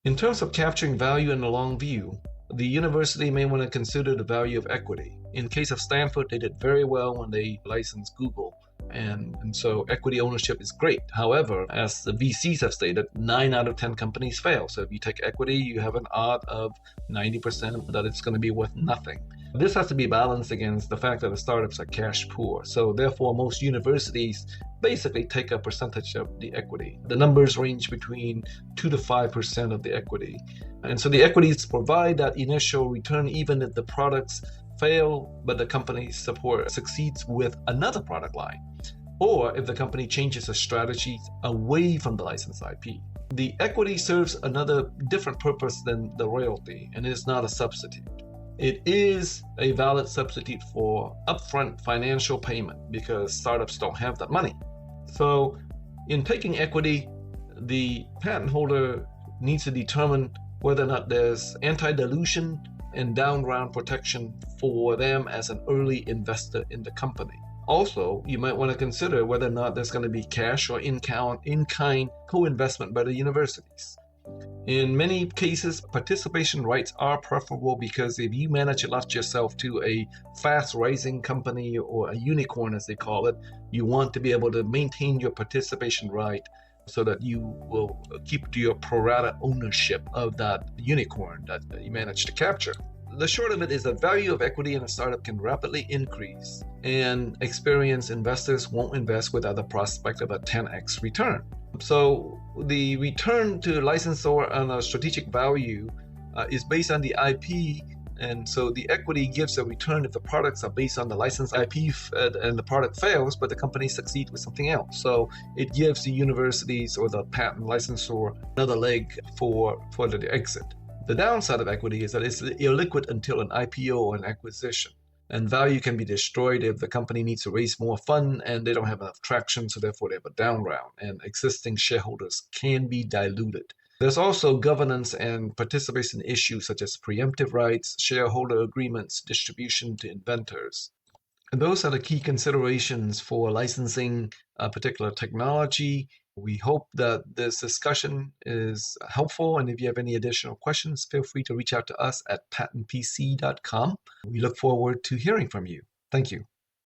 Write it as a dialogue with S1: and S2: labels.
S1: In terms of capturing value in the long view, the university may want to consider the value of equity. In case of Stanford, they did very well when they licensed Google. And so equity ownership is great. However, as the VCs have stated, 9 out of 10 companies fail. So if you take equity, you have an odd of 90% that it's going to be worth nothing. This has to be balanced against the fact that the startups are cash poor. So therefore, most universities basically take a percentage of the equity. The numbers range between 2 to 5% of the equity. And so the equities provide that initial return even if the products fail, but the company support succeeds with another product line, or if the company changes its strategy away from the licensed IP. The equity serves another different purpose than the royalty, and it is not a substitute. It is a valid substitute for upfront financial payment because startups don't have that money. So in taking equity, the patent holder needs to determine whether or not there's anti-dilution and down round protection for them as an early investor in the company. Also, you might want to consider whether or not there's going to be cash or in-kind co-investment by the universities. In many cases, participation rights are preferable because if you manage to lock yourself to a fast-rising company or a unicorn, as they call it, you want to be able to maintain your participation right so that you will keep to your pro rata ownership of that unicorn that you managed to capture. The short of it is the value of equity in a startup can rapidly increase, and experienced investors won't invest without the prospect of a 10x return. So the return to licensor on a strategic value is based on the IP, and so the equity gives a return if the products are based on the licensed IP and the product fails, but the company succeeds with something else. So it gives the universities or the patent licensor another leg for the exit. The downside of equity is that it's illiquid until an IPO or an acquisition. And value can be destroyed if the company needs to raise more fund and they don't have enough traction, so therefore they have a down round, and existing shareholders can be diluted. There's also governance and participation issues such as preemptive rights, shareholder agreements, distribution to inventors. And those are the key considerations for licensing a particular technology. We hope that this discussion is helpful, and if you have any additional questions, feel free to reach out to us at patentpc.com. We look forward to hearing from you. Thank you.